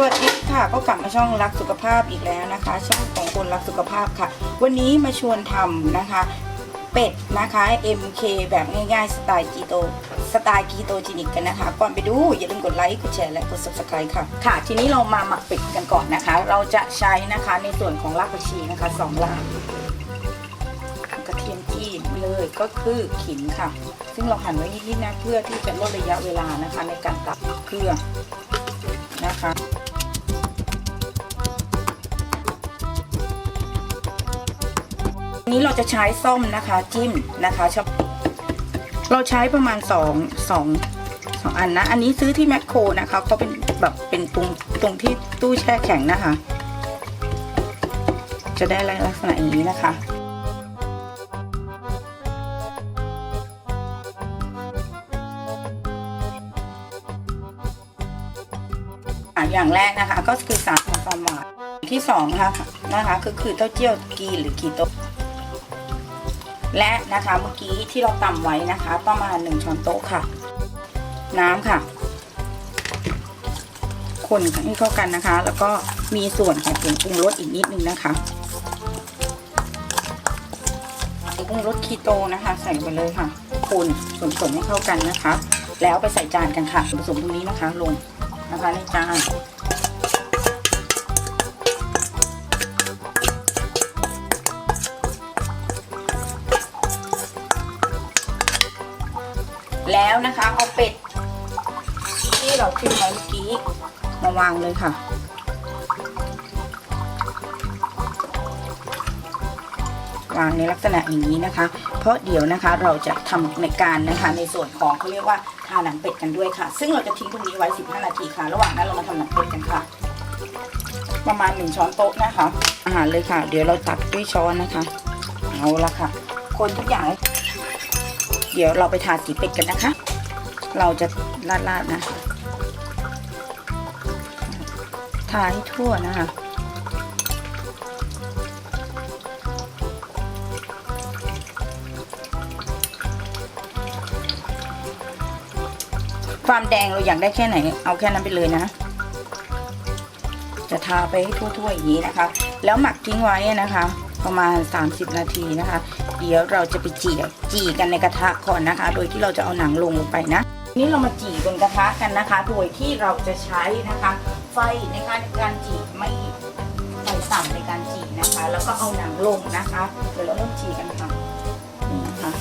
วัสดีค่ะก็กลับมาช่องรักสุขภาพอีกแล้วนะคะช่องของคนรักสุขภาพค่ะวันนี้มาชวนทำนะคะเป็ดนะคะ MK แบบง่ายๆสไตล์คีโตจินิกกันนะคะก่อนไปดูอย่าลืมกดไลค์กดแชร์และกด Subscribe ค่ะทีนี้เรามาหมักเป็ดกันก่อนนะคะเราจะใช้นะคะในส่วนของรากผักชีนะคะ2 รากกระเทียมจีนเลยก็คือขิงค่ะซึ่งเราหั่นไว้นิดๆนะเพื่อที่จะลดระยะเวลานะคะในการตัดเกลือนะคะนี้เราจะใช้ส้มนะคะจิ้มนะคะเราใช้ประมาณ2 อันนะอันนี้ซื้อที่แมคโครนะคะเขาเป็นแบบเป็นตรงที่ตู้แช่แข็งนะคะจะได้ลักษณะอย่างนี้นะคะอย่างแรกนะคะก็คือสารความหวานที่2นะคะก็คือเต้าเจี้ยวกีหรือคีโตและนะคะเมื่อกี้ที่เราตำไว้นะคะประมาณ1 ช้อนโต๊ะค่ะน้ำค่ะคนให้เข้ากันนะคะแล้วก็มีส่วนของผงปรุงรสอีกนิดนึงนะคะผงปรุงรสคีโตนะคะใส่ไปเลยค่ะคนส่วนผสมให้เข้ากันนะคะแล้วไปใส่จานกันค่ะส่วนผสมตรงนี้นะคะลงนะคะในจานแล้วนะคะเอาเป็ดที่เราขึ้นไว้เมื่อกี้มาวางเลยค่ะวางในลักษณะอย่างนี้นะคะเพราะเดี๋ยวนะคะเราจะทำในการนะคะในส่วนของเขาเรียกว่าทาหนังเป็ดกันด้วยค่ะซึ่งเราจะทิ้งตรงนี้ไว้15 นาทีค่ะระหว่างนั้นเรามาทำหนังเป็ดกันค่ะประมาณ1 ช้อนโต๊ะนะคะอาหารเลยค่ะเดี๋ยวเราตักด้วยช้อนนะคะเอาละค่ะคนทุกอย่างเดี๋ยวเราไปทาสีเป็ดกันนะคะเราจะราดนะทาให้ทั่วนะคะความแดงเราอยากได้แค่ไหนเอาแค่นั้นไปเลยนะจะทาไปให้ทั่วๆอย่างนี้นะคะแล้วหมักทิ้งไว้นะคะประมาณ30 นาทีนะคะเดี๋ยวเราจะไปจี่กันในกระทะก่อนนะคะโดยที่เราจะเอาหนังลงไปนะนี่เรามาจี่บนกระทะกันนะคะโดยที่เราจะใช้นะคะไฟในการจี่ไม่ไฟต่ำในการจี่นะคะแล้วก็เอาหนังลงนะคะเดี๋ยวเราเริ่มจี่กันค่ะนี่นะคะ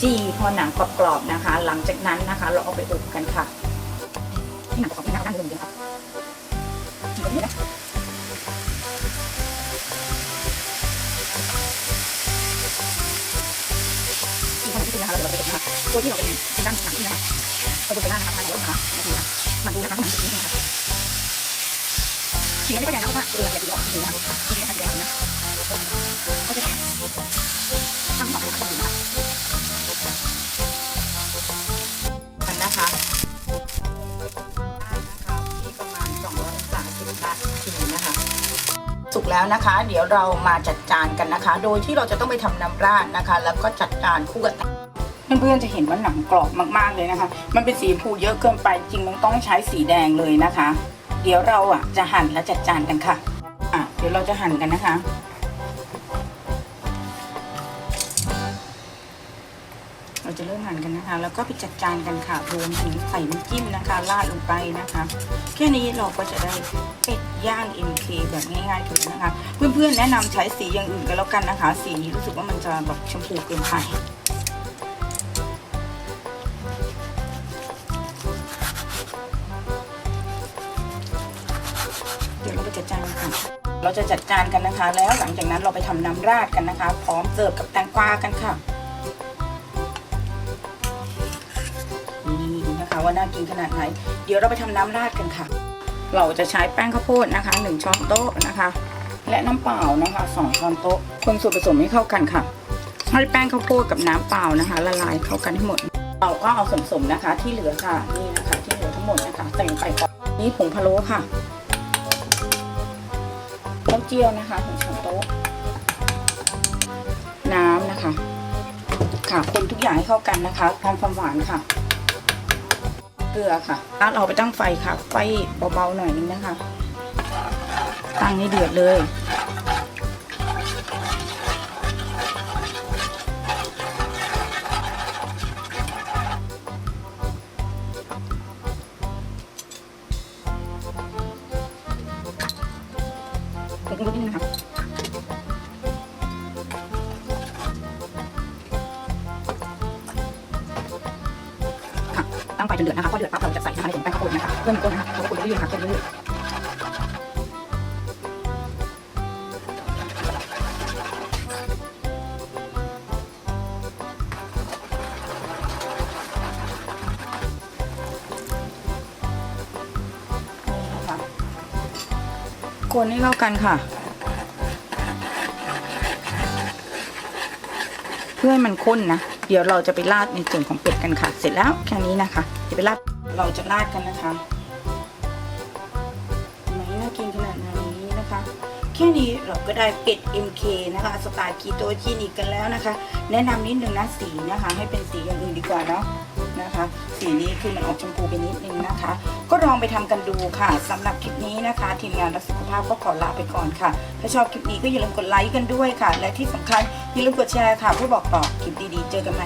จี่พอหนังกรอบๆนะคะหลังจากนั้นนะคะเราเอาไปอบกันค่ะที่หนังกรอบๆด้านบนเลยค่ะแบบนี้นะเราไปดูนะคะตัวที่เราเป็นด้านหลังนี่นะคะเราดูไปด้านนะคะเดี๋ยวนะคะมาดูนะคะสีนี้นะคะสีนี้ก็แดงนะเพราะว่าเรือจะดีออกสีนะคะสีนี้จะแดงนะก็จะทั้งสองนะคะกันนะคะที่ประมาณ230 นาทีนะคะสุกแล้วนะคะเดี๋ยวเรามาจัดจานกันนะคะโดยที่เราจะต้องไปทำน้ำราดนะคะแล้วก็จัดจานคู่กับเพื่อนๆจะเห็นว่าหนังกรอบมากๆเลยนะคะมันเป็นสีชมพูเยอะเกินไปจริงมันต้องใช้สีแดงเลยนะคะเดี๋ยวเราจะหั่นและจัดจานกันค่ะเดี๋ยวเราจะหั่นกันนะคะเราจะเริ่มหั่นกันนะคะแล้วก็ไปจัดจานกันค่ะรวมถึงใส่น้ำจิ้มนะคะราดลงไปนะคะแค่นี้เราก็จะได้เป็ดย่าง MK แบบง่ายๆเลยนะคะเพื่อนๆแนะนำใช้สีอย่างอื่นกันแล้วกันนะคะสีนี้รู้สึกว่ามันจะแบบชมพูเกินไปเดี๋ยวเราไปจัดจานกันเราจะจัดจานกันนะคะแล้วหลังจากนั้นเราไปทำน้ำราดกันนะคะพร้อมเสิร์ฟกับแตงกวากันค่ะนี่นะคะว่าน่ากินขนาดไหนเดี๋ยวเราไปทำน้ำราดกันค่ะเราจะใช้แป้งข้าวโพดนะคะ1 ช้อนโต๊ะนะคะและน้ำเปล่านะคะ2 ช้อนโต๊ะคนส่วนผสมให้เข้ากันค่ะให้แป้งข้าวโพดกับน้ำเปล่านะคะละลายเข้ากันให้หมดเราก็เอาส่วนผสมนะคะที่เหลือค่ะนี่นะคะที่เหลือทั้งหมดนะคะใส่ลงไปก่อนนี่ผงพะโล้ค่ะเต้าเจี้ยวนะคะ1 ช้อนโต๊ะน้ำนะคะค่ะคนทุกอย่างให้เข้ากันนะคะความหวานค่ะ เกลือค่ะแล้วเราไปตั้งไฟค่ะไฟเบาๆหน่อยนึงนะคะตั้งให้เดือดเลยผงชูรสนิดนึงนะคะตั้งไฟจนเดือดนะคะพอเดือดปั๊บเราจะใส่นะคะในถุงแป้งข้าวโพดนะคะเพิ่มก้นนะคะข้าวโพดเรื่อยๆค่ะเพิ่มเรื่อยๆคนให้เข้ากันค่ะเพื่อให้มันข้นนะเดี๋ยวเราจะไปราดในส่วนของเป็ดกันค่ะเสร็จแล้วแค่นี้นะคะจะไปราดเราจะราดกันนะคะไหนน่ากินขนาดนี้นะคะแค่นี้เราก็ได้เป็ด MK นะคะสไตล์คีโตจีนิกกันแล้วนะคะแนะนำนิดนึงนะสีนะคะให้เป็นสีอย่างอื่นดีกว่าเนาะนะคะสีนี้คือมันออกชมพูไปนิดนึงนะคะก็ลองไปทำกันดูค่ะสำหรับคลิปนี้นะคะทีมงานรักสุขภาพก็ขอลาไปก่อนค่ะถ้าชอบคลิปนี้ก็อย่าลืมกดไลค์กันด้วยค่ะและที่สำคัญอย่าลืมกดแชร์ค่ะเพื่อบอกต่อคลิปดีๆเจอกันใหม่